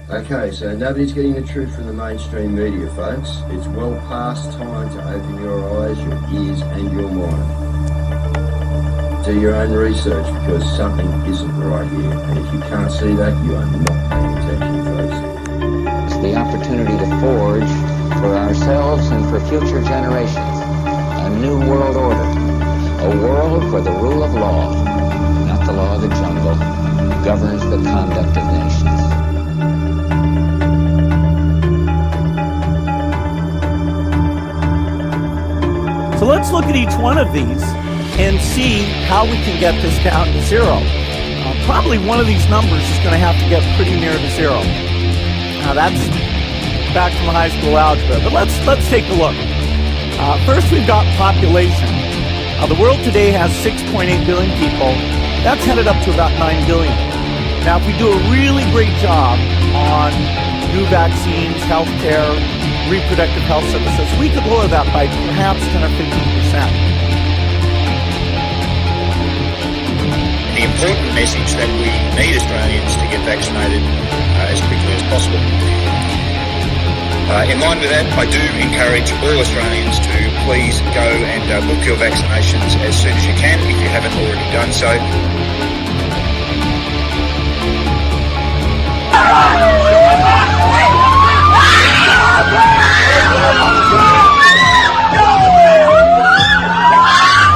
Okay, so nobody's getting the truth from the mainstream media, folks. It's well past time to open your eyes, your ears, and your mind. Do your own research because something isn't right here. And if you can't see that, you are not paying attention, folks. It's the opportunity to forge for ourselves and for future generations a new world order. A world where the rule of law, not the law of the jungle, governs the conduct of nations. So let's look at each one of these and see how we can get this down to zero. Probably one of these numbers is going to have to get pretty near to zero. Now that's back from high school algebra, but let's take a look. First, we've got population. The world today has 6.8 billion people. That's headed up to about 9 billion. Now, if we do a really great job on new vaccines, healthcare, reproductive health services, we could lower that by perhaps 10 or 15%. The important message that we need Australians to get vaccinated as quickly as possible. In line with that, I do encourage all Australians to please go and book your vaccinations as soon as you can if you haven't already done so.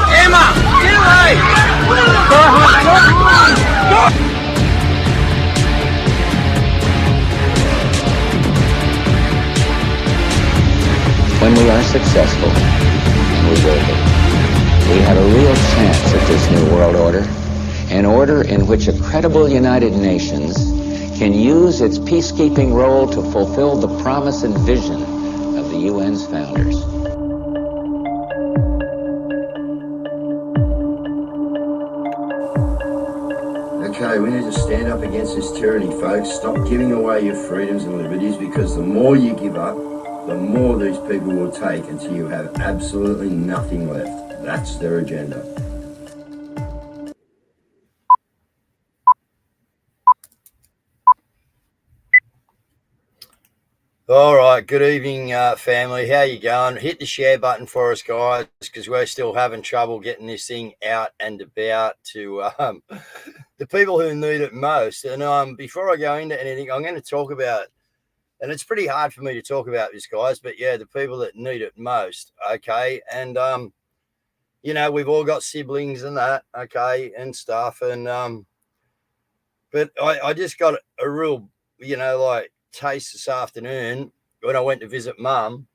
Emma, get away! When we are successful, and we will be, we have a real chance at this new world order, an order in which a credible United Nations can use its peacekeeping role to fulfill the promise and vision of the UN's founders. Okay, we need to stand up against this tyranny, folks. Stop giving away your freedoms and liberties, because the more you give up, the more these people will take until you have absolutely nothing left. That's their agenda. All right, good evening, family. How you going? Hit the share button for us, guys, because we're still having trouble getting this thing out and about to the people who need it most. And before I go into anything, I'm going to talk about, and it's pretty hard for me to talk about this, guys, but yeah, the people that need it most, okay? And, you know, we've all got siblings and that, okay, and stuff. And, but I just got a real, you know, like, taste this afternoon when I went to visit Mum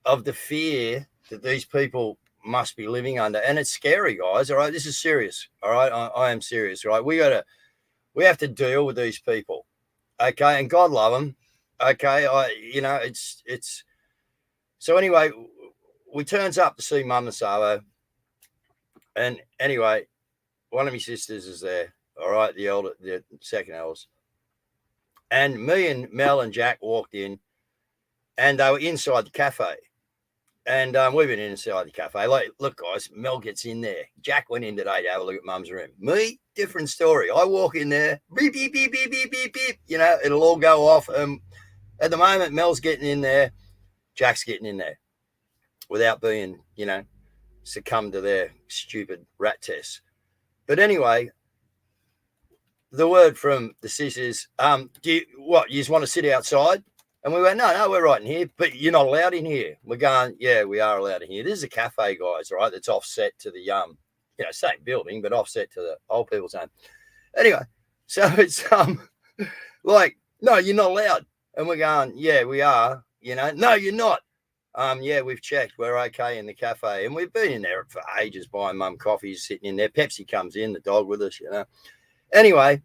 of the fear that these people must be living under. And it's scary, guys, all right? This is serious, all right? I am serious, all right? We have to deal with these people, okay? And God love them. Okay, it's so anyway, we turns up to see Mum and Savo, and anyway, one of my sisters is there, all right, the second eldest, and me and Mel and Jack walked in, and they were inside the cafe, and we've been inside the cafe. Like, look, guys, Mel gets in there. Jack went in today to have a look at Mum's room. Me, different story. I walk in there, beep, beep, beep, beep, beep, beep, beep. You know, it'll all go off. At the moment, Mel's getting in there, Jack's getting in there without being, you know, succumbed to their stupid rat tests. But anyway, the word from the sis is, you just want to sit outside? And we went, no, we're right in here, but you're not allowed in here. We're going, yeah, we are allowed in here. This is a cafe, guys, right? That's offset to the, same building, but offset to the old people's home. Anyway, so it's, like, no, you're not allowed. And we're going, yeah, we are, you know. No, you're not. Yeah, we've checked. We're okay in the cafe. And we've been in there for ages buying Mum coffees, sitting in there. Pepsi comes in, the dog with us, you know. Anyway,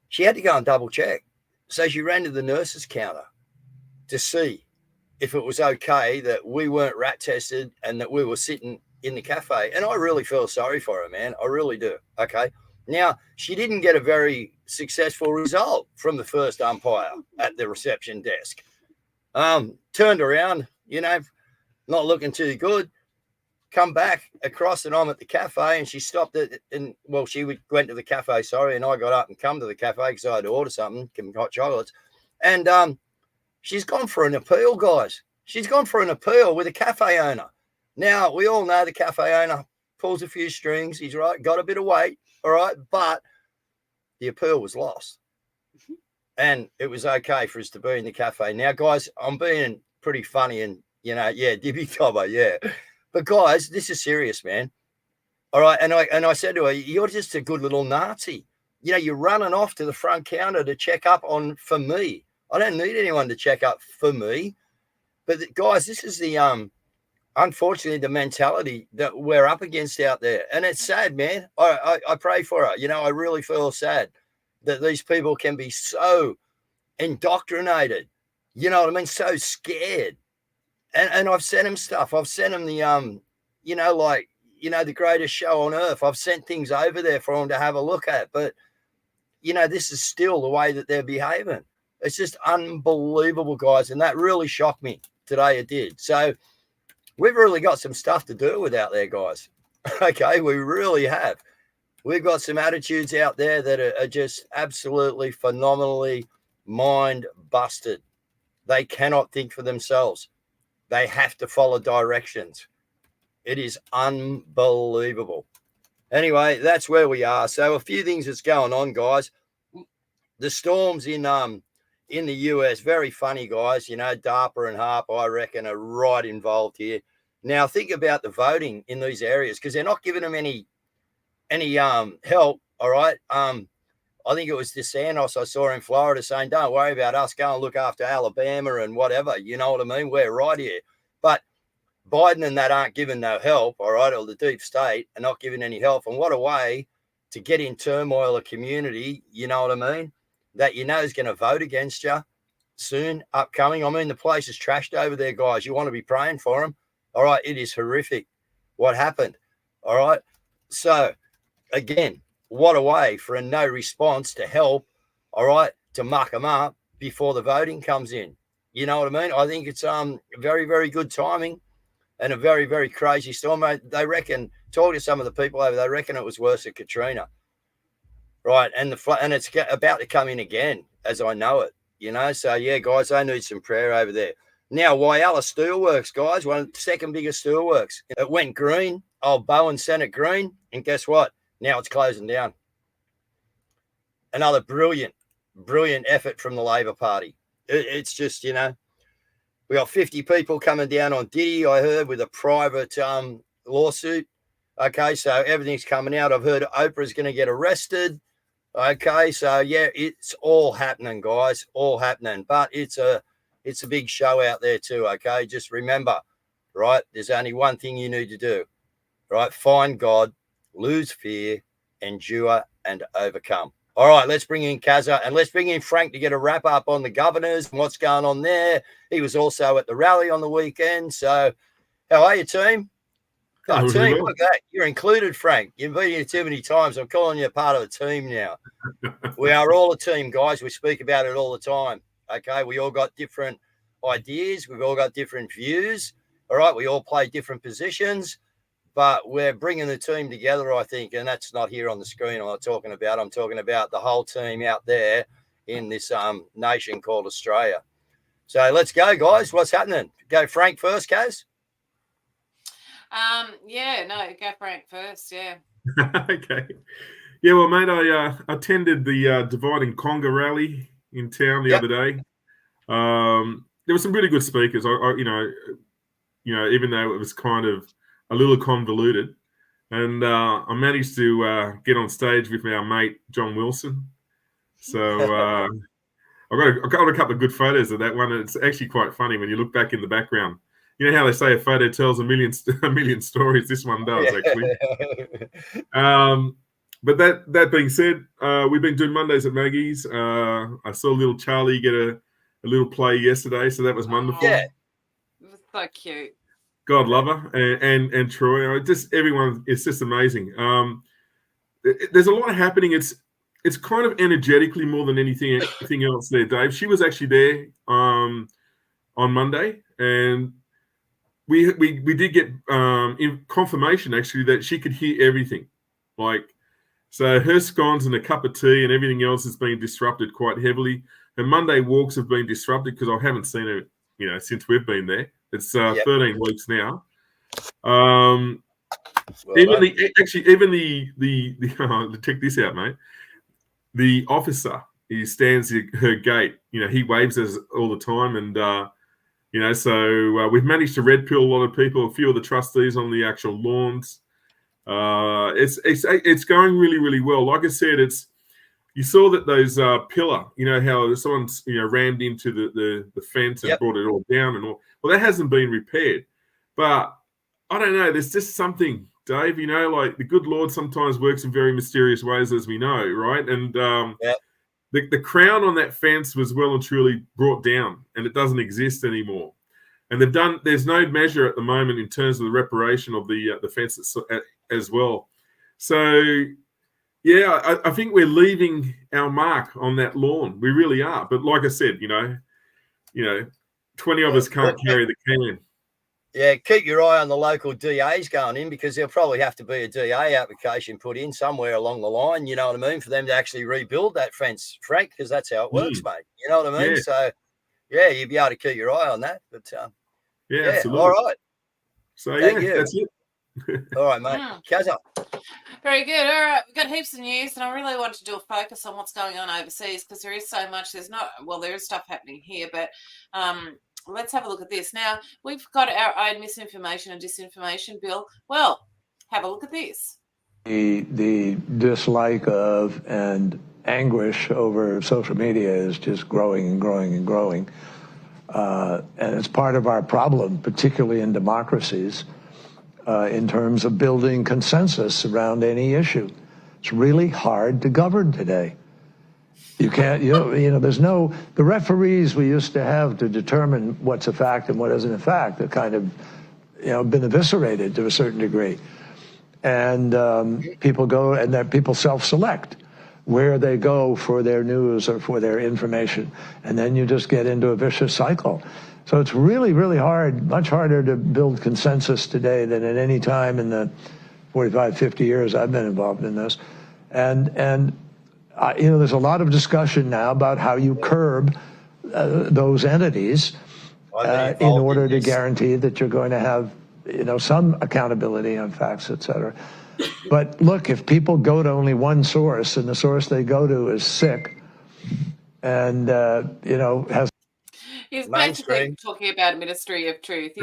she had to go and double check. So she ran to the nurse's counter to see if it was okay that we weren't rat tested and that we were sitting in the cafe. And I really feel sorry for her, man. I really do. Okay. Now, she didn't get a very successful result from the first umpire at the reception desk. Turned around, you know, not looking too good. come back across, and I'm at the cafe, and she stopped it. And well, she went to the cafe, sorry, and I got up and come to the cafe because I had to order something, some hot chocolates. And she's gone for an appeal, guys. She's gone for an appeal with a cafe owner. Now, we all know the cafe owner pulls a few strings. He's right, got a bit of weight, all right, but the appeal was lost. And it was okay for us to be in the cafe. Now, guys, I'm being pretty funny and, you know, yeah, Dibby Tobber, yeah. But, guys, this is serious, man. All right, and I said to her, you're just a good little Nazi. You know, you're running off to the front counter to check up for me. I don't need anyone to check up for me. But, guys, this is the unfortunately, the mentality that we're up against out there. And it's sad, man. I pray for her. You know, I really feel sad that these people can be so indoctrinated, you know what I mean? So scared. And I've sent him stuff. I've sent him the, you know, like, you know, the greatest show on earth. I've sent things over there for him to have a look at. But, you know, this is still the way that they're behaving. It's just unbelievable, guys. And that really shocked me today. It did. So we've really got some stuff to do with out there, guys. Okay, we really have. We've got some attitudes out there that are just absolutely phenomenally mind busted. They cannot think for themselves. They have to follow directions. It is unbelievable. Anyway, that's where we are. So a few things that's going on, guys. The storms in the US, very funny, guys. You know, DARPA and HARP, I reckon, are right involved here. Now, think about the voting in these areas because they're not giving them any help. All right. I think it was DeSantis I saw in Florida saying, don't worry about us, go and look after Alabama and whatever. You know what I mean? We're right here. But Biden and that aren't giving no help, all right, or the deep state are not giving any help. And what a way to get in turmoil a community, you know what I mean, that you know is going to vote against you soon, upcoming. I mean, the place is trashed over there, guys. You want to be praying for them. All right, it is horrific what happened. All right. So, again, what a way for a no response to help, all right, to muck them up before the voting comes in. You know what I mean? I think it's very, very good timing and a very, very crazy storm. They reckon, talk to some of the people over, they reckon it was worse than Katrina. Right, and it's about to come in again, as I know it, you know. So, yeah, guys, they need some prayer over there. Now, Whyalla Steelworks, guys, one of the second biggest steelworks. It went green, old Bowen sent it green, and guess what? Now it's closing down. Another brilliant effort from the Labor Party. It's just, you know, we got 50 people coming down on Diddy, I heard, with a private lawsuit. Okay, so everything's coming out. I've heard Oprah's going to get arrested. Okay, so, yeah, it's all happening, guys, all happening. But it's a big show out there too, okay? Just remember, right, there's only one thing you need to do, right? Find God, lose fear, endure, and overcome. All right, let's bring in Cazz and let's bring in Frank to get a wrap up on the governors and what's going on there. He was also at the rally on the weekend. So how are you, team? Oh, team, look at that. You're included, Frank. You've been here too many times. I'm calling you a part of the team now. We are all a team, guys. We speak about it all the time. Okay, we all got different ideas. We've all got different views. All right, we all play different positions. But we're bringing the team together, I think, and that's not here on the screen I'm talking about. I'm talking about the whole team out there in this nation called Australia. So let's go, guys. What's happening? Go Frank first, Cazz? Yeah, no, go Frank first, yeah. Okay. Yeah, well, mate, I attended the Divide and Conquer rally in town the other day. There were some really good speakers. You know, even though it was kind of a little convoluted, and I managed to get on stage with our mate John Wilson. So I got a couple of good photos of that one. It's actually quite funny when you look back in the background. You know how they say a photo tells a million stories. This one does actually. But that being said, we've been doing Mondays at Maggie's. I saw little Charlie get a little play yesterday, so that was wonderful. Yeah, it was so cute. God love her and Troy. Just everyone. It's just amazing. There's a lot happening. It's kind of energetically more than anything else there, Dave. She was actually there on Monday, and we did get confirmation actually that she could hear everything. So her scones and a cup of tea and everything else has been disrupted quite heavily. Her Monday walks have been disrupted because I haven't seen her, since we've been there. It's 13 weeks now. Even check this out, mate. The officer, he stands at her gate. He waves us all the time, and so we've managed to red pill a lot of people. A few of the trustees on the actual lawns. It's going really, really well. Like I said, you saw that those pillar, how someone's rammed into the fence and brought it all down and all. Well, that hasn't been repaired, but I don't know. There's just something, Dave. The good Lord sometimes works in very mysterious ways, as we know, right? And the crown on that fence was well and truly brought down, and it doesn't exist anymore. And there's no measure at the moment in terms of the reparation of the fence as well. So, yeah, I think we're leaving our mark on that lawn. We really are. But like I said, 20 of us can't carry the can. Yeah, keep your eye on the local DAs going in, because there'll probably have to be a DA application put in somewhere along the line, you know what I mean, for them to actually rebuild that fence, Frank, because that's how it works, mate. You know what I mean? Yeah. So, yeah, you'll be able to keep your eye on that. But, absolutely. All right. So, Thank you. that's it. All right, mate. Cazz. Very good. All right, we've got heaps of news, and I really want to do a focus on what's going on overseas, because there is so much. There is stuff happening here, but let's have a look at this. Now, we've got our own misinformation and disinformation bill. Well, have a look at this. The dislike of and anguish over social media is just growing and growing and growing. And it's part of our problem, particularly in democracies, in terms of building consensus around any issue. It's really hard to govern today. You can't, there's the referees we used to have to determine what's a fact and what isn't a fact have kind of, been eviscerated to a certain degree. And people self-select where they go for their news or for their information. And then you just get into a vicious cycle. So it's really, really hard, much harder to build consensus today than at any time in the 45, 50 years I've been involved in this. And there's a lot of discussion now about how you curb those entities in order to guarantee that you're going to have, some accountability on facts, et cetera. But look, if people go to only one source and the source they go to is sick and, has... He's basically talking about a ministry of truth. He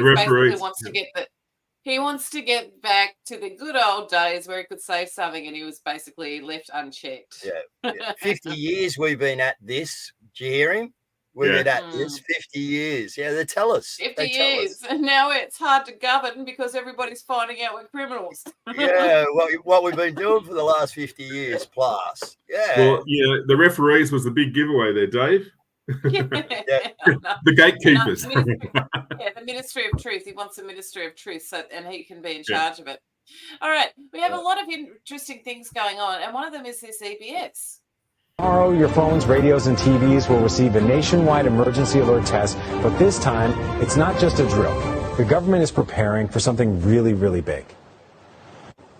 wants to get back to the good old days where he could say something and he was basically left unchecked. Yeah. 50 years we've been at this. Do you hear him? We've been at this 50 years. Yeah, they tell us. 50 years. And now it's hard to govern because everybody's finding out we're criminals. Yeah, what we've been doing for the last 50 years plus. Yeah. Well, the referees was the big giveaway there, Dave. The gatekeepers. The Ministry of Truth. He wants a Ministry of Truth, and he can be in charge of it. All right, we have a lot of interesting things going on, and one of them is this EBS. Tomorrow, your phones, radios, and TVs will receive a nationwide emergency alert test, but this time, it's not just a drill. The government is preparing for something really, really big.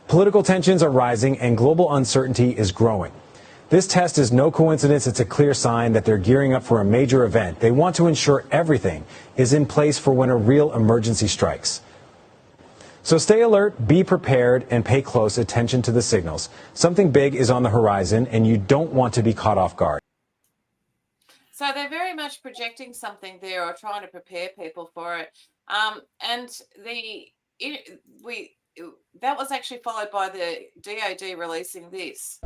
Political tensions are rising, and global uncertainty is growing. This test is no coincidence. It's a clear sign that they're gearing up for a major event. They want to ensure everything is in place for when a real emergency strikes. So stay alert, be prepared, and pay close attention to the signals. Something big is on the horizon, and you don't want to be caught off guard. So they're very much projecting something there or trying to prepare people for it. That was actually followed by the DOD releasing this.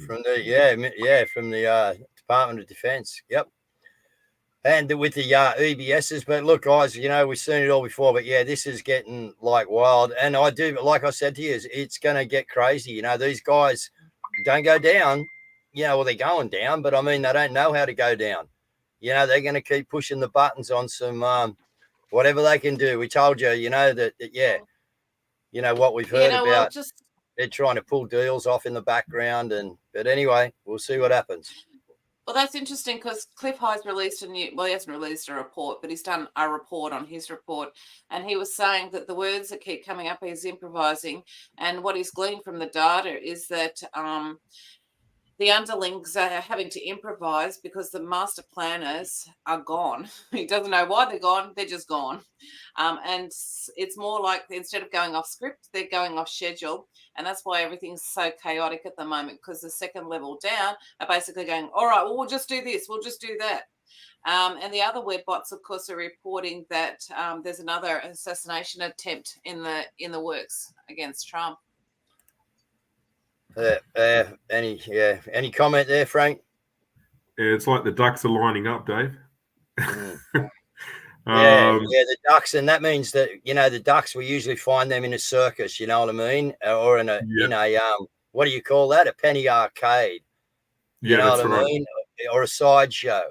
from the Department of Defence. Yep. And with the EBSs, but look, guys, we've seen it all before, but this is getting like wild. And like I said to you, it's going to get crazy. These guys don't go down. Well, they're going down, but I mean, they don't know how to go down. They're going to keep pushing the buttons on some whatever they can do. We told you, what we've heard about. They're trying to pull deals off in the background, but anyway, we'll see what happens. Well, that's interesting because Cliff High's released he hasn't released a report, but he's done a report on his report. And he was saying that the words that keep coming up is improvising. And what he's gleaned from the data is that the underlings are having to improvise because the master planners are gone. He doesn't know why they're gone. They're just gone. And it's more like instead of going off script, they're going off schedule. And that's why everything's so chaotic at the moment, because the second level down are basically going, all right, well, we'll just do this. We'll just do that. And the other web bots, of course, are reporting that there's another assassination attempt in the works against Trump. Any comment there, Frank? Yeah, it's like the ducks are lining up, Dave. The ducks, and that means that the ducks, we usually find them in a circus, you know what I mean, or in a what do you call that? A penny arcade, you know what I mean, or a sideshow.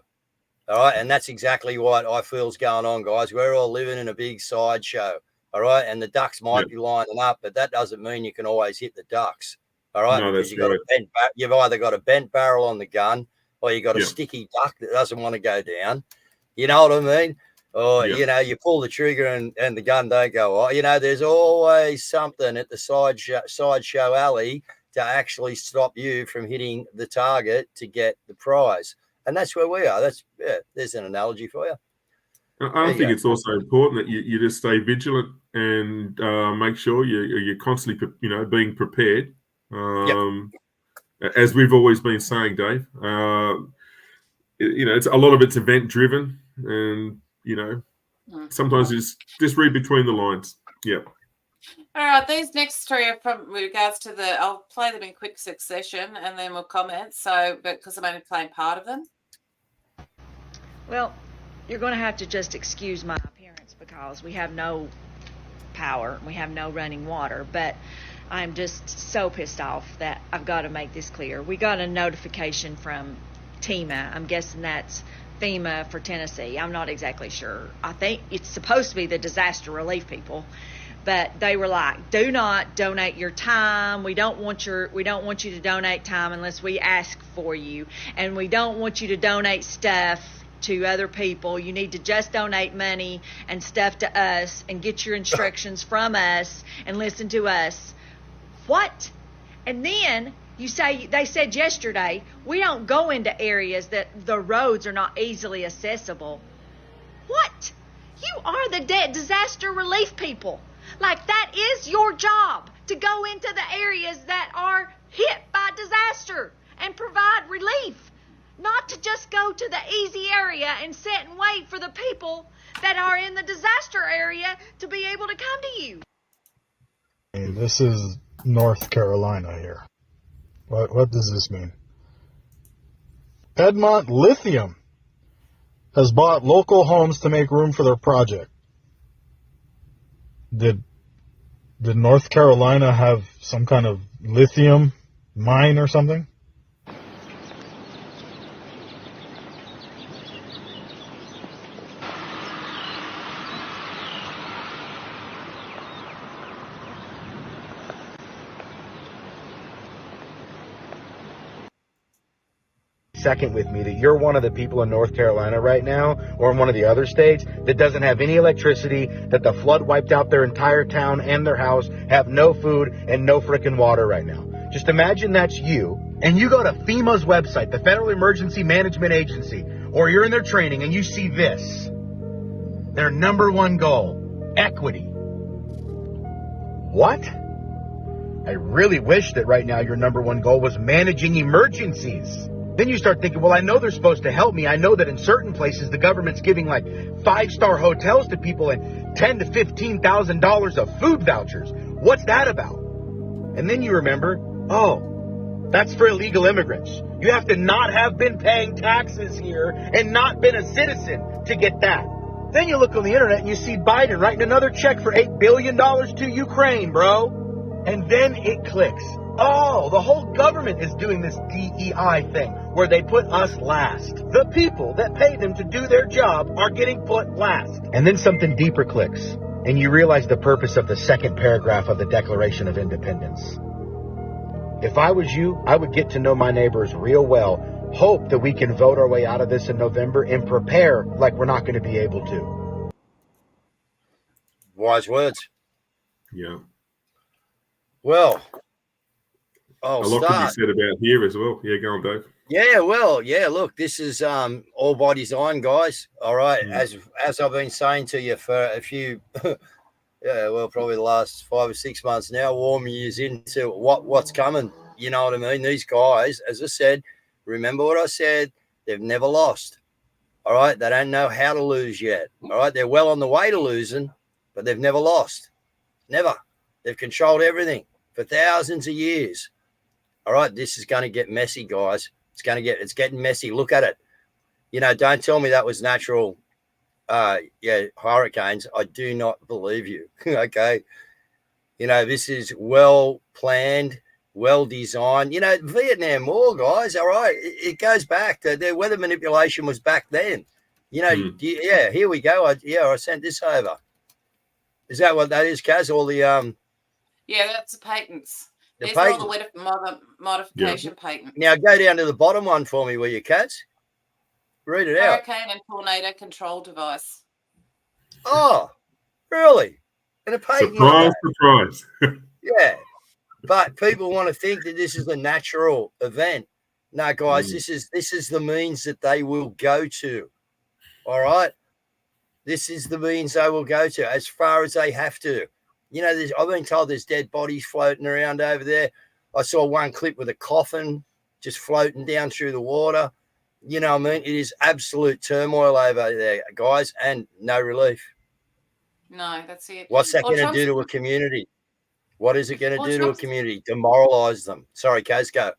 All right, and that's exactly what I feel is going on, guys. We're all living in a big sideshow. All right, and the ducks might be lining up, but that doesn't mean you can always hit the ducks. All right, no, because you've either got a bent barrel on the gun, or you got a sticky duck that doesn't want to go down. You know what I mean? Or you pull the trigger and the gun don't go off. There's always something at the sideshow alley to actually stop you from hitting the target to get the prize, and that's where we are. There's an analogy for you. I think it's also important that you just stay vigilant and make sure you're constantly being prepared. As we've always been saying, Dave, it's a lot of it's event driven, and sometimes it's just read between the lines. Yeah. All right, these next three are from regards to I'll play them in quick succession and then we'll comment. But because I'm only playing part of them. Well, you're going to have to just excuse my appearance because we have no power, we have no running water, but I'm just so pissed off that I've got to make this clear. We got a notification from TEMA. I'm guessing that's FEMA for Tennessee. I'm not exactly sure. I think it's supposed to be the disaster relief people, but they were like, "Do not donate your time. We don't want you to donate time unless we ask for you, and we don't want you to donate stuff to other people. You need to just donate money and stuff to us and get your instructions from us and listen to us." What? And then they said yesterday, we don't go into areas that the roads are not easily accessible. What? You are the disaster relief people. Like, that is your job, to go into the areas that are hit by disaster and provide relief. Not to just go to the easy area and sit and wait for the people that are in the disaster area to be able to come to you. Hey, this is North Carolina here. What does this mean? Piedmont Lithium has bought local homes to make room for their project. Did North Carolina have some kind of lithium mine or something? Second with me that you're one of the people in North Carolina right now, or in one of the other states, that doesn't have any electricity, that the flood wiped out their entire town and their house, have no food and no frickin' water right now. Just imagine that's you, and you go to FEMA's website, the Federal Emergency Management Agency, or you're in their training and you see this. Their number one goal, equity. What? I really wish that right now your number one goal was managing emergencies. Then you start thinking, well, I know they're supposed to help me. I know that in certain places the government's giving like 5-star hotels to people and $10,000 to $15,000 of food vouchers. What's that about? And then you remember, oh, That's for illegal immigrants. You have to not have been paying taxes here and not been a citizen to get that. Then you look on the internet and you see Biden writing another check for $8 billion to Ukraine, bro. And then it clicks. Oh, the whole government is doing this DEI thing where they put us last. The people that pay them to do their job are getting put last. And then something deeper clicks, and you realize the purpose of the second paragraph of the Declaration of Independence. If I was you, I would get to know my neighbors real well, hope that we can vote our way out of this in November, and prepare like we're not going to be able to. Wise words. Yeah. Well, a lot can be said about here as well. Yeah, go on, Dave. Yeah, well, yeah, look, this is all by design, guys. All right. As I've been saying to you for a few probably the last 5 or 6 months now, warm years into what's coming. You know what I mean? These guys, as I said, remember what I said, they've never lost. All right. They don't know how to lose yet. All right. They're well on the way to losing, but they've never lost. Never. They've controlled everything for thousands of years. All right. This is going to get messy, guys. It's getting messy. Look at it. You know, don't tell me that was natural. Hurricanes. I do not believe you. Okay. You know, this is well planned, well designed. You know, Vietnam War, guys. All right. It goes back. The weather manipulation was back then. You know, here we go. I sent this over. Is that what that is, Cazz? All the Yeah, that's the patents. These are all the weather modification patents. Now go down to the bottom one for me, will you, Cazz? Read it out. Hurricane and tornado control device. Oh, really? And a patent. Surprise. Yeah. But people want to think that this is a natural event. No, guys, this is the means that they will go to. All right. This is the means they will go to as far as they have to. You know, I've been told there's dead bodies floating around over there. I saw one clip with a coffin just floating down through the water. You know what I mean? It is absolute turmoil over there, guys, and no relief. No, that's it. What's that going to do to a community? What is it going to do to a community? Demoralize them. Sorry, Cazz, go.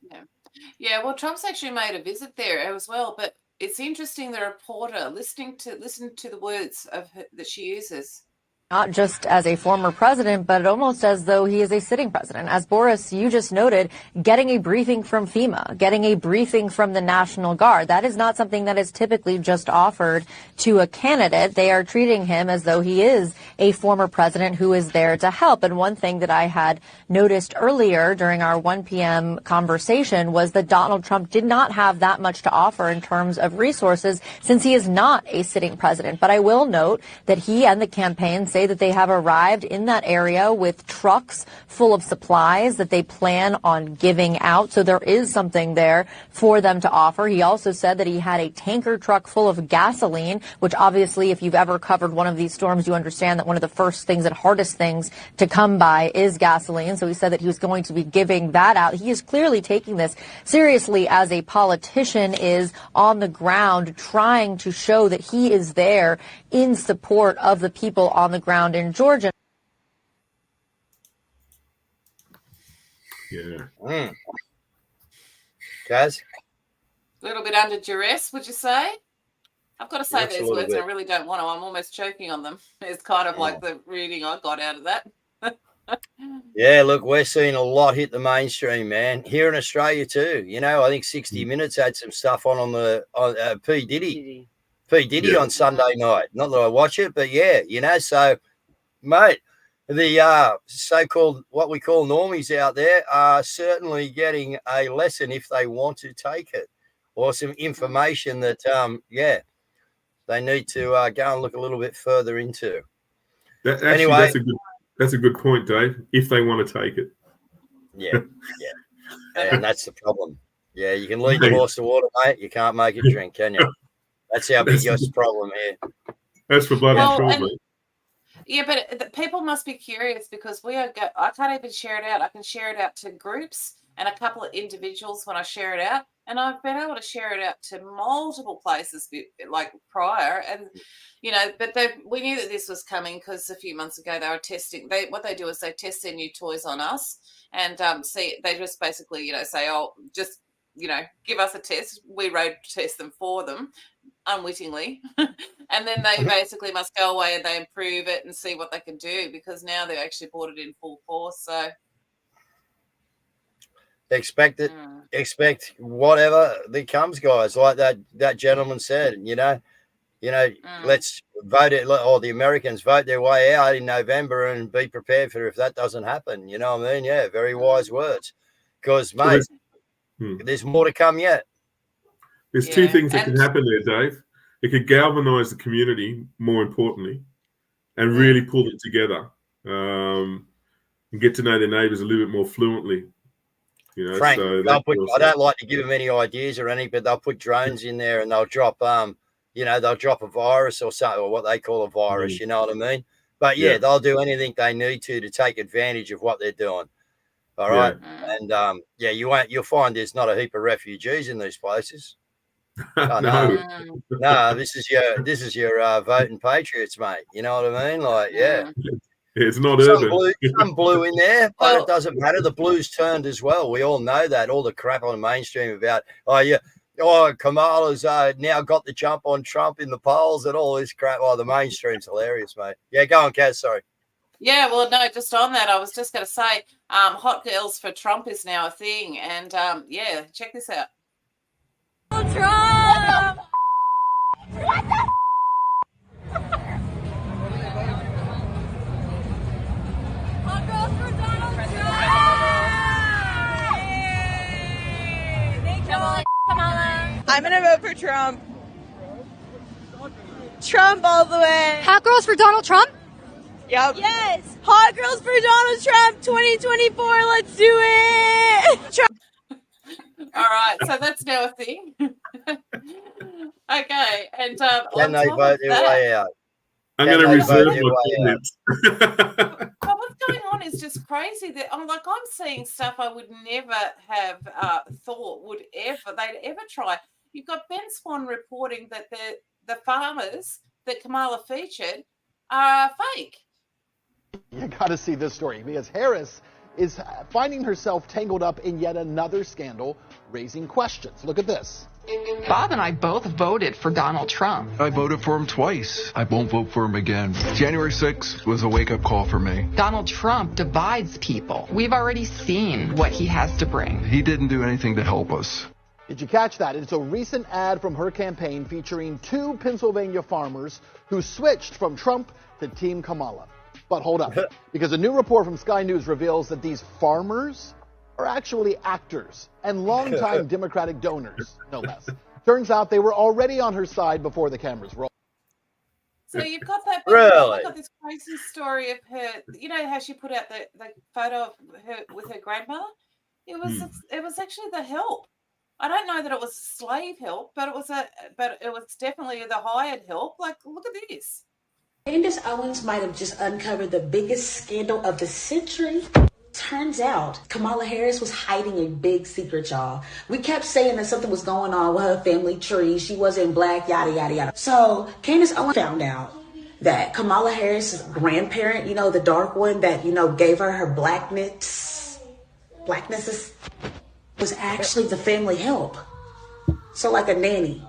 Yeah, well, Trump's actually made a visit there as well, but it's interesting the reporter listen to the words that she uses. Not just as a former president, but almost as though he is a sitting president. As Boris, you just noted, getting a briefing from FEMA, getting a briefing from the National Guard. That is not something that is typically just offered to a candidate. They are treating him as though he is a former president who is there to help. And one thing that I had noticed earlier during our 1 p.m. conversation was that Donald Trump did not have that much to offer in terms of resources since he is not a sitting president. But I will note that he and the campaign say that they have arrived in that area with trucks full of supplies that they plan on giving out. So there is something there for them to offer. He also said that he had a tanker truck full of gasoline, which obviously, if you've ever covered one of these storms, you understand that one of the first things and hardest things to come by is gasoline. So he said that he was going to be giving that out. He is clearly taking this seriously as a politician is on the ground, trying to show that he is there in support of the people on the ground in Georgia. Yeah. Cazz? A little bit under duress, would you say? I've got to say these words, and I really don't want to. I'm almost choking on them. It's kind of like the reading I got out of that. Yeah, look, we're seeing a lot hit the mainstream, man. Here in Australia too. You know, I think 60 Minutes had some stuff on P. Diddy on Sunday night. Not that I watch it, but yeah, you know. So, mate, the so-called what we call normies out there are certainly getting a lesson if they want to take it, or some information that they need to go and look a little bit further into. Anyway, that's a good point, Dave. If they want to take it. Yeah. And that's the problem. Yeah, you can lead the horse to water, mate. You can't make it drink, can you? That's our biggest problem here. That's for bloody sure, mate. Yeah, but people must be curious because I can't even share it out. I can share it out to groups, and a couple of individuals when I share it out. And I've been able to share it out to multiple places like prior. And, you know, but we knew that this was coming because a few months ago they were testing. What they do is they test their new toys on us and see, they just basically, you know, say, oh, just, you know, give us a test. We road test them for them unwittingly. And then they basically must go away and they improve it and see what they can do, because now they've actually brought it in full force. So expect it. Expect whatever that comes, guys. Like that gentleman said, you know, let's vote it, or the Americans vote their way out in November and be prepared for if that doesn't happen. You know what I mean? Yeah, very wise words. Because, mate, there's more to come yet. There's two things that can happen there, Dave. It could galvanise the community, more importantly, and really pull them together and get to know their neighbours a little bit more fluently. You know, Frank, so I don't like to give them any ideas or anything, but they'll put drones in there and they'll drop, they'll drop a virus or something, or what they call a virus. You know what I mean? But they'll do anything they need to take advantage of what they're doing. All right, and you'll find there's not a heap of refugees in these places. Oh, no, this is your voting patriots, mate. You know what I mean? Like, it's not some blue in there, but it doesn't matter. The blue's turned as well. We all know that. All the crap on the mainstream about, Kamala's now got the jump on Trump in the polls and all this crap. Oh, the mainstream's hilarious, mate. Yeah, go on, Cazz. Sorry. Yeah, well, no, just on that, I was just going to say, hot girls for Trump is now a thing, and check this out. Trump! What the? Hot girls for Donald Trump! Kamala. I'm gonna vote for Trump. Trump all the way. Hot girls for Donald Trump? Yep. Yes. Hot girls for Donald Trump 2024. Let's do it. Trump. All right, so that's now a thing. Okay, and can they vote their way out? I'm going to reserve my comments. Well, what's going on is just crazy. That I'm seeing stuff I would never have thought they'd ever try. You've got Ben Swan reporting that the farmers that Kamala featured are fake. You got to see this story because Harris is finding herself tangled up in yet another scandal, raising questions. Look at this. Bob and I both voted for Donald Trump. I voted for him twice. I won't vote for him again. January 6th was a wake-up call for me. Donald Trump divides people. We've already seen what he has to bring. He didn't do anything to help us. Did you catch that? It's a recent ad from her campaign featuring two Pennsylvania farmers who switched from Trump to Team Kamala. But hold up, because a new report from Sky News reveals that these farmers are actually actors and longtime Democratic donors, no less. Turns out they were already on her side before the cameras rolled. So you've got that. Really? You've got this crazy story of her. You know how she put out the photo of her with her grandmother? It was actually the help. I don't know that it was slave help, but it was definitely the hired help. Like, look at this. Candace Owens might have just uncovered the biggest scandal of the century. Turns out Kamala Harris was hiding a big secret, y'all. We kept saying that something was going on with her family tree. She wasn't black, yada, yada, yada. So Candace Owens found out that Kamala Harris's grandparent, the dark one that, gave her her blacknesses, was actually the family help. So like a nanny.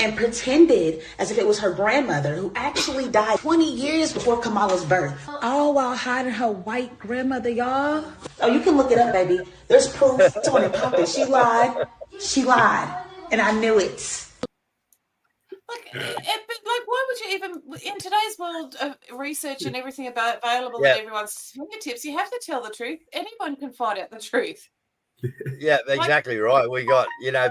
And pretended as if it was her grandmother, who actually died 20 years before Kamala's birth. All while hiding her white grandmother, y'all. Oh, you can look it up, baby. There's proof. It's on the puppet. She lied. She lied. And I knew it. Why would you even, in today's world of research and everything available at everyone's fingertips, you have to tell the truth. Anyone can find out the truth. Yeah, exactly right. We got,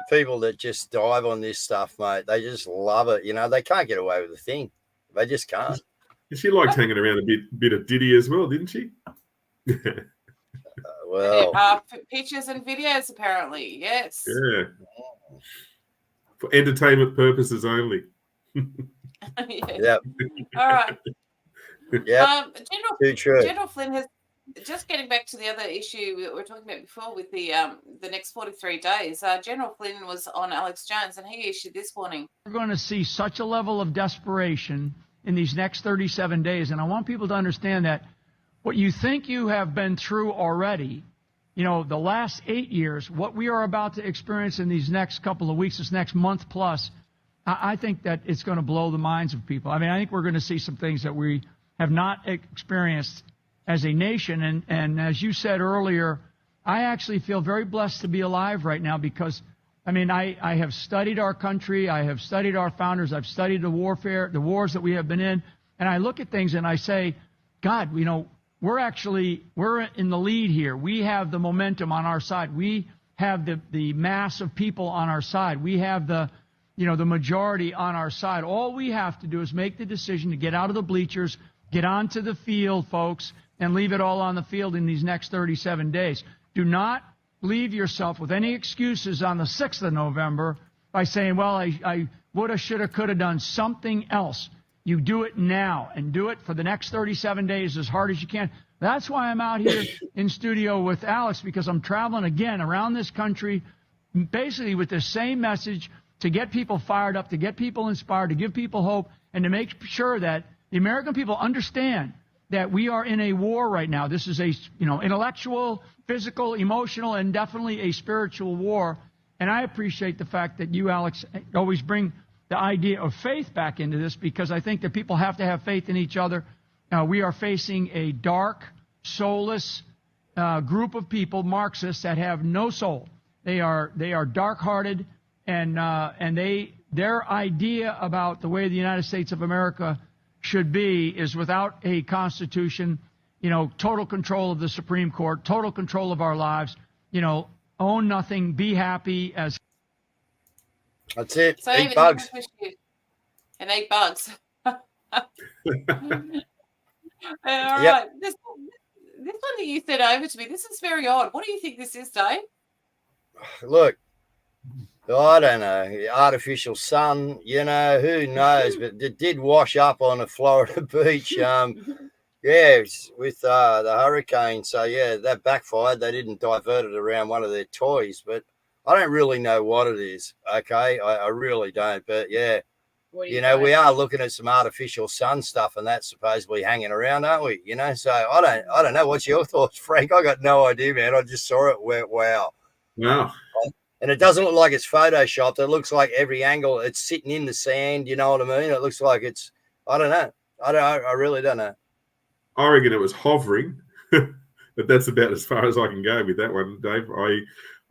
people that just dive on this stuff, mate. They just love it. They can't get away with a thing. They just can't. She liked hanging around a bit of Diddy as well, didn't she? Pictures and videos, apparently. Yes. Yeah. For entertainment purposes only. Yeah. All right. Yeah. General Flynn has just getting back to the other issue that we were talking about before with the next 43 days, General Flynn was on Alex Jones, and he issued this warning. We're going to see such a level of desperation in these next 37 days, and I want people to understand that what you think you have been through already, you know, the last 8 years, what we are about to experience in these next couple of weeks, this next month plus, I think that it's going to blow the minds of people. I mean, I think we're going to see some things that we have not experienced as a nation. And as you said earlier, I actually feel very blessed to be alive right now because, I mean, I have studied our country. I have studied our founders. I've studied the wars that we have been in. And I look at things and I say, God, you know, we're in the lead here. We have the momentum on our side. We have the mass of people on our side. We have the majority on our side. All we have to do is make the decision to get out of the bleachers, get onto the field, folks, and leave it all on the field in these next 37 days. Do not leave yourself with any excuses on the 6th of November by saying, well, I woulda, shoulda, coulda done something else. You do it now and do it for the next 37 days as hard as you can. That's why I'm out here in studio with Alex, because I'm traveling again around this country basically with the same message to get people fired up, to get people inspired, to give people hope, and to make sure that the American people understand that we are in a war right now. This is a, intellectual, physical, emotional, and definitely a spiritual war. And I appreciate the fact that you, Alex, always bring the idea of faith back into this, because I think that people have to have faith in each other. We are facing a dark, soulless group of people, Marxists, that have no soul. They are dark-hearted, and their idea about the way the United States of America should be is without a constitution, total control of the Supreme Court, total control of our lives, own nothing, be happy as. That's it. So eat bugs. And eat bugs. All Yep. right. This one that you sent over to me, this is very odd. What do you think this is, Dave? Look, I don't know. Artificial sun, who knows? But it did wash up on a Florida beach. With the hurricane. So, that backfired. They didn't divert it around one of their toys. But I don't really know what it is, okay? I really don't. But, we are looking at some artificial sun stuff, and that's supposedly hanging around, aren't we? So I don't know. What's your thoughts, Frank? I got no idea, man. I just saw it. Wow. Wow. And it doesn't look like it's photoshopped. It looks like every angle, it's sitting in the sand. You know what I mean? It looks like it's, I don't know. I really don't know. I reckon it was hovering, but that's about as far as I can go with that one, Dave. I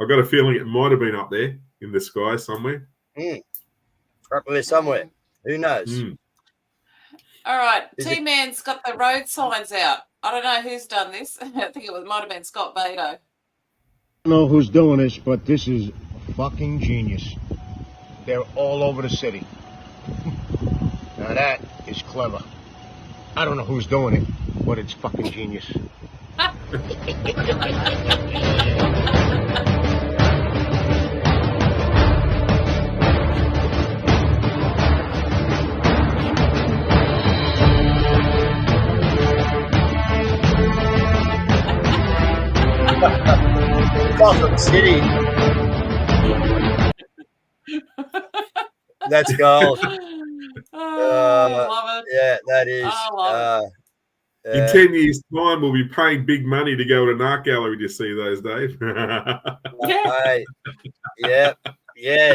got a feeling it might have been up there in the sky somewhere. Up there somewhere. Who knows? All right. T-Man's got the road signs out. I don't know who's done this. I think might have been Scott Bato. I don't know who's doing this, but this is fucking genius. They're all over the city. Now that is clever. I don't know who's doing it, but it's fucking genius. Gotham City. That's gold. Love it. Yeah, that is. I love it. In 10 years' time, we'll be paying big money to go to an art gallery to see those, Dave. Mate, yeah,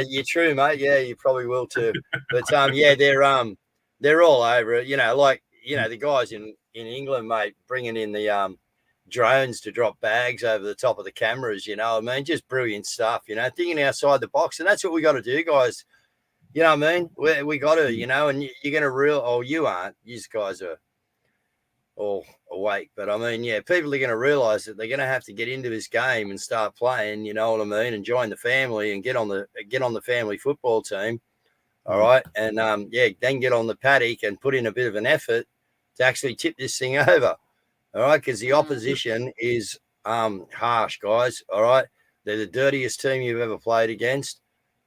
you're true, mate. Yeah, you probably will too. But they're all over it. The guys in England, mate, bringing in the drones to drop bags over the top of the cameras. Just brilliant stuff. Thinking outside the box, and that's what we got to do, guys. You know what I mean? We got to, and you're going to you aren't. You guys are all awake. But I mean, people are going to realize that they're going to have to get into this game and start playing, you know what I mean? And join the family and get on the family football team. All right. And then get on the paddock and put in a bit of an effort to actually tip this thing over. All right. Because the opposition is harsh, guys. All right. They're the dirtiest team you've ever played against.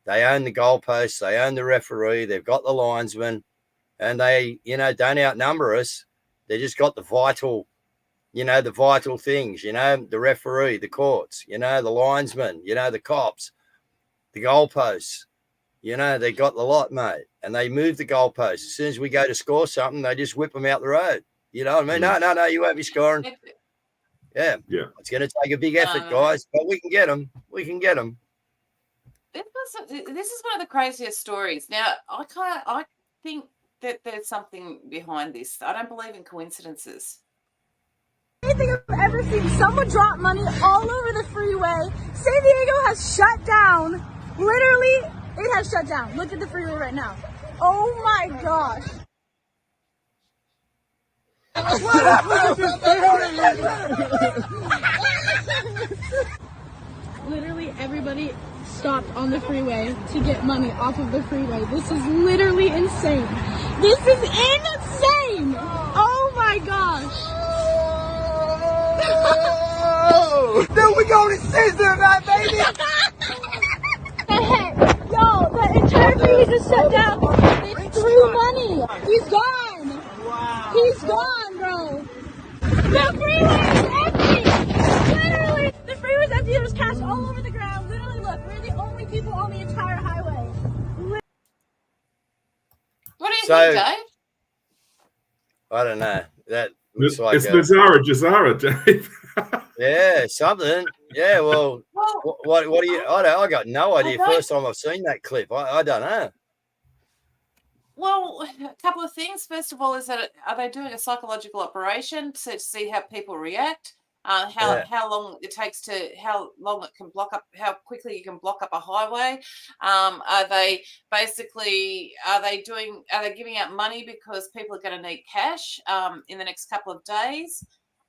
They own the goalposts. They own the referee. They've got the linesman, and they, don't outnumber us. They just got the vital you know, the vital things, you know, the referee, the courts, you know, the linesman, you know, the cops, the goalposts, you know, they got the lot, mate. And they move the goalposts. As soon as we go to score something, they just whip them out the road. You know what I mean? No, you won't be scoring. Yeah. It's going to take a big effort, guys, but we can get them. We can get them. This is one of the craziest stories. Now, I think that there's something behind this. I don't believe in coincidences. Anything I've ever seen. Someone drop money all over the freeway. San Diego has shut down. Literally, it has shut down. Look at the freeway right now. Oh my gosh. Literally everybody stopped on the freeway to get money off of the freeway. This is literally insane. This is insane. Oh my gosh. Then we go to Caesar, man, baby. The heck? Yo, the entire freeway just shut down. They threw money. He's gone. Wow. He's gone, bro. The freeway is empty. Literally, the freeway is empty. There's cash all over the ground. Literally, look, we're the only people on the entire highway. What do you think, Dave? I don't know. That looks like it's Jazara, Dave. Yeah, something. Yeah, well, what do you? I got no idea. First time I've seen that clip. I don't know. Well, a couple of things. First of all, is that are they doing a psychological operation to see how people react? How long it takes to how long it can block up, how quickly you can block up a highway? Are they giving out money because people are going to need cash in the next couple of days?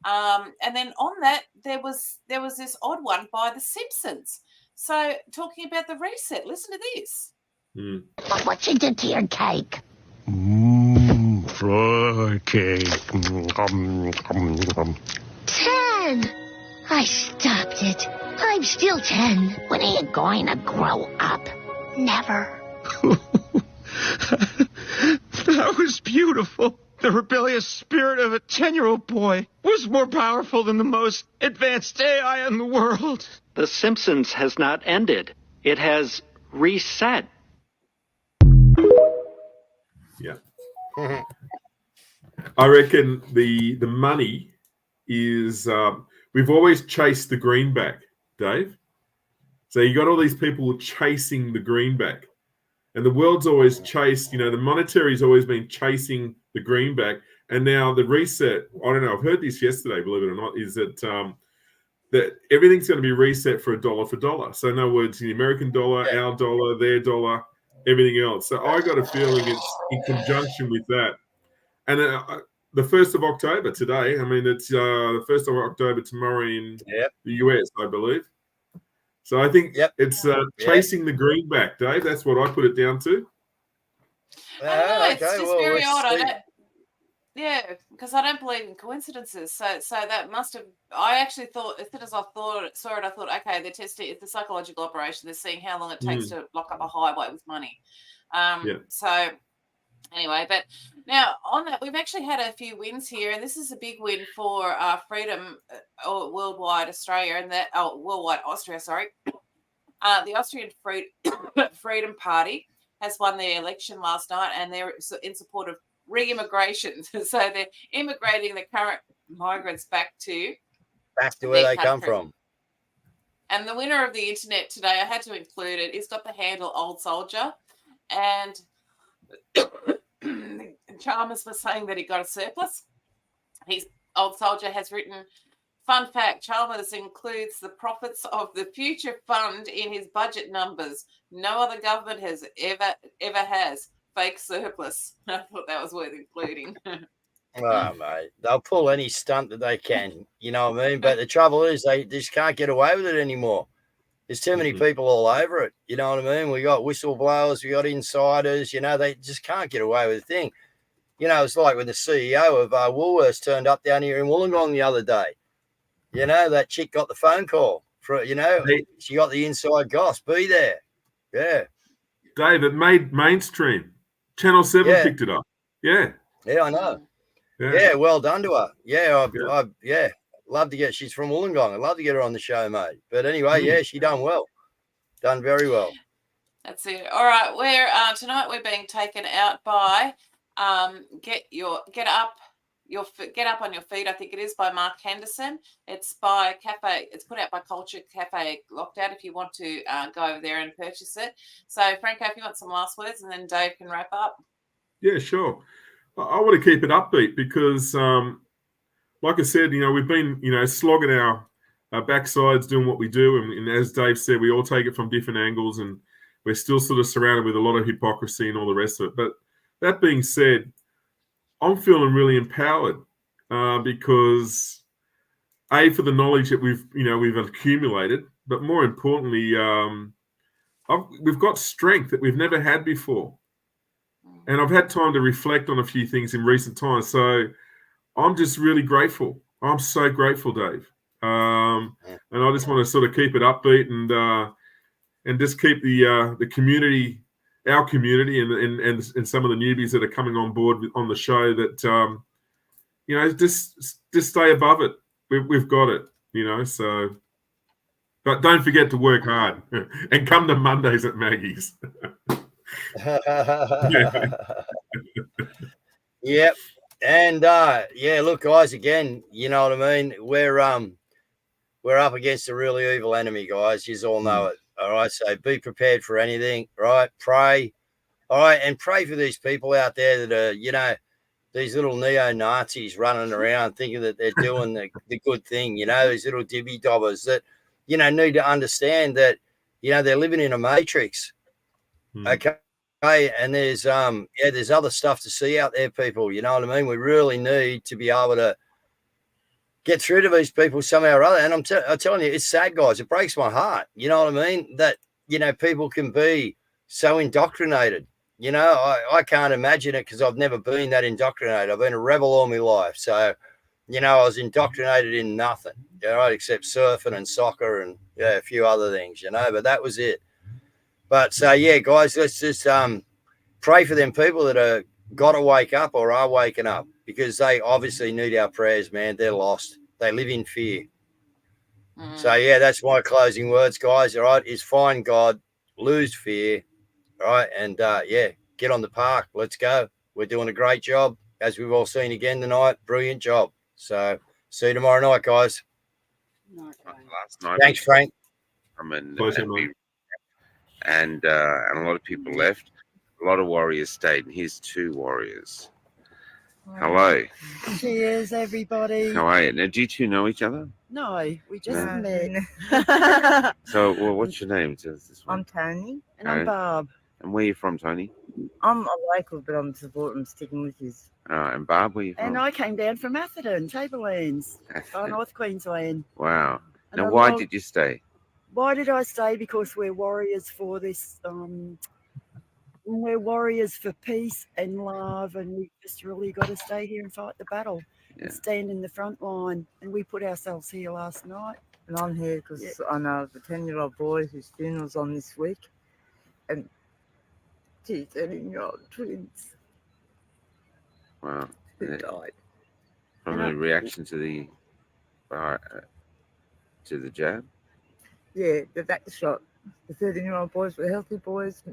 And then on that, there was this odd one by The Simpsons. So talking about the reset, listen to this. Look what you did to your cake. Fry cake. 10. I stopped it. I'm still 10. When are you going to grow up? Never. That was beautiful. The rebellious spirit of a 10-year-old boy was more powerful than the most advanced AI in the world. The Simpsons has not ended. It has reset. Yeah. I reckon the money is we've always chased the greenback, Dave. So you got all these people chasing the greenback. And the world's always chased, you know, the monetary's always been chasing the greenback. And now the reset, I don't know, I've heard this yesterday, believe it or not, is that that everything's going to be reset for $1 for dollar. So in other words, the American dollar, our dollar, their dollar, everything else. So I got a feeling it's in conjunction with that. And the 1st of October today, I mean, it's the 1st of October tomorrow in the US, I believe. So I think it's chasing the greenback, Dave. That's what I put it down to. I don't know. It's just very odd. Because I don't believe in coincidences. So that must have. I actually thought, as soon as I saw it, I thought, okay, they're testing. It's a psychological operation. They're seeing how long it takes to lock up a highway with money. So anyway, but now on that, we've actually had a few wins here, and this is a big win for freedom worldwide Australia and that worldwide Austria. Sorry, the Austrian Freedom Party has won their election last night, and they're in support of re-immigration. So they're immigrating the current migrants back to where they come from. And the winner of the internet today, I had to include it. He's got the handle Old Soldier, and Chalmers was saying that he got a surplus. His Old Soldier has written, fun fact, Chalmers includes the profits of the future fund in his budget numbers. No other government has ever has. Fake surplus. I thought that was worth including. Oh, mate. They'll pull any stunt that they can, you know what I mean? But the trouble is they just can't get away with it anymore. There's too many people all over it. You know what I mean? We got whistleblowers, we got insiders, you know, they just can't get away with a thing. You know, it's like when the CEO of Woolworths turned up down here in Wollongong the other day. You know, that chick got the phone call for, you know, she got the inside goss. Be there. Yeah. Dave, it made mainstream. Channel 7 picked it up. Yeah. Yeah, I know. Yeah, well done to her. Yeah, love to get. She's from Wollongong. I'd love to get her on the show, mate. But anyway, yeah, she done well. Done very well. That's it. All right, we're tonight we're being taken out by Get Up on Your Feet, I think it is, by Mark Henderson. It's by Cafe. It's put out by Culture Cafe Lockdown. If you want to go over there and purchase it. So Franco, if you want some last words, and then Dave can wrap up. Yeah, sure. I want to keep it upbeat because, like I said, we've been, slogging our backsides doing what we do. And as Dave said, we all take it from different angles, and we're still sort of surrounded with a lot of hypocrisy and all the rest of it. But that being said, I'm feeling really empowered because, A, for the knowledge that we've accumulated, but more importantly, we've got strength that we've never had before. And I've had time to reflect on a few things in recent times. So I'm just really grateful. I'm so grateful, Dave. And I just want to sort of keep it upbeat and just keep the community, our community, and some of the newbies that are coming on board on the show that, just stay above it. We've got it, so. But don't forget to work hard and come to Mondays at Maggie's. Yep. And look, guys, again, you know what I mean? We're up against a really evil enemy, guys. You all know it. All right. So be prepared for anything, right? Pray. All right, and pray for these people out there that are, these little neo-Nazis running around thinking that they're doing the good thing, these little dibby-dobbers that, need to understand that, they're living in a matrix. Okay. And there's other stuff to see out there, people. You know what I mean? We really need to be able to get through to these people somehow or other. And I'm telling you, it's sad, guys. It breaks my heart. You know what I mean? That, people can be so indoctrinated. I can't imagine it because I've never been that indoctrinated. I've been a rebel all my life. So, I was indoctrinated in nothing, right, except surfing and soccer and a few other things, but that was it. But so, guys, let's just pray for them people that are got to wake up or are waking up, because they obviously need our prayers, man. They're lost. They live in fear. So, that's my closing words, guys. All right, is find God, lose fear, all right, and, get on the park. Let's go. We're doing a great job, as we've all seen again tonight. Brilliant job. So, see you tomorrow night, guys. Last night, thanks, Frank. And a lot of people left. A lot of warriors stayed, and here's 2 warriors. Hello. Cheers, everybody. How are you? Now, do you 2 know each other? No, we just met. So, what's your name? I'm Tony, and I'm Barb. And where are you from, Tony? I'm a local, but I'm sticking with you. And Barb, where are you from? And I came down from Atherton, Tablelands, North Queensland. Wow. And now, why did you stay? Why did I stay? Because we're warriors for this. We're warriors for peace and love, and we just really got to stay here and fight the battle and stand in the front line. And we put ourselves here last night. And I'm here because I know the 10-year-old boy whose funeral's on this week, and 2 13-year-old twins. Wow. Who died. From a reaction to the jab? Yeah, the back shot. The 13-year-old boys were healthy boys.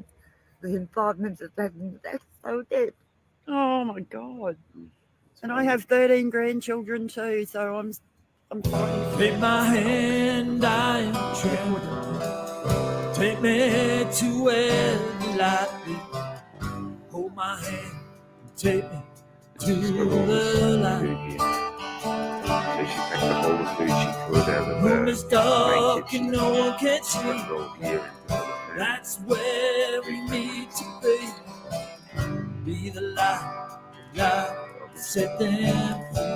Within 5 minutes of taking the back, they were dead. Oh my God! And I have 13 grandchildren too, so I'm fighting. Take my hand, I am trembling. Take me to where the light is. Hold my hand, take me to the light. So she packed the whole of food she could out of Room is dark and no one can see. That's where we need to be. Be the light, set them free.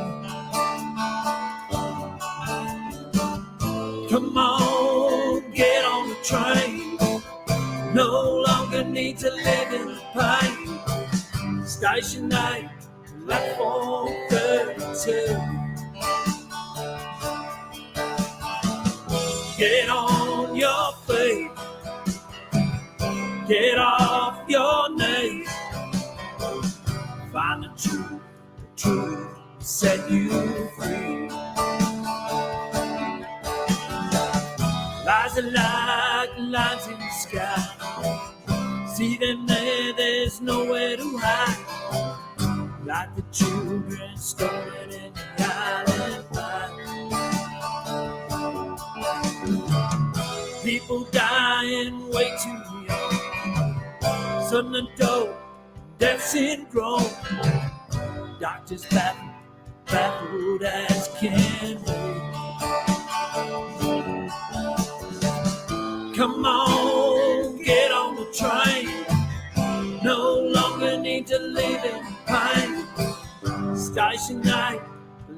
Come on, get on the train. No longer need to live in pain. Station 8, platform 32. Get on your feet. Get off your knees. Find the truth truth will set you free. Lies are like lines in the sky. See them there, there's nowhere to hide. Like the children stolen in the island fire. People dying way too young. Sudden adult death syndrome. Doctors baffled as can be. Come on, get on the train. No longer need to live in pain. Station night,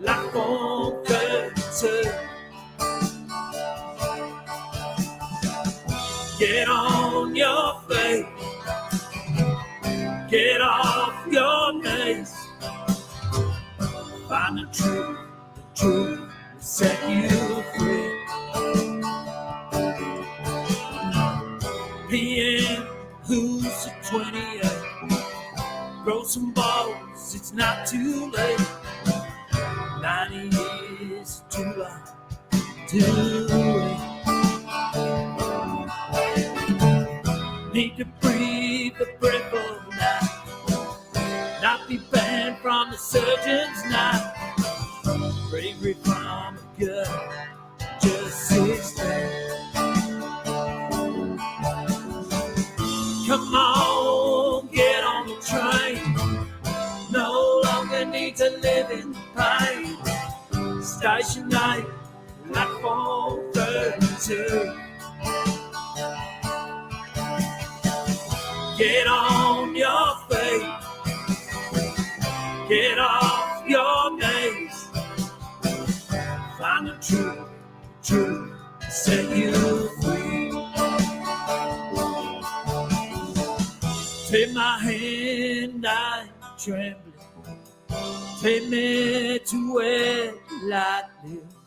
like on 32. Get on your feet. Get off your knees. Find the truth will set you free. PM, who's a 28? Grow some balls, it's not too late. 90 years too long to wait. Need to breathe a breath of life. Not be banned from the surgeon's knife. Bravery from a gun, just 16. Come on, get on the train. No longer need to live in pain. Station night, like 432. Get on your feet. Get off your knees. Find the truth, set you free. Take my hand, I'm trembling. Take me to where light lives.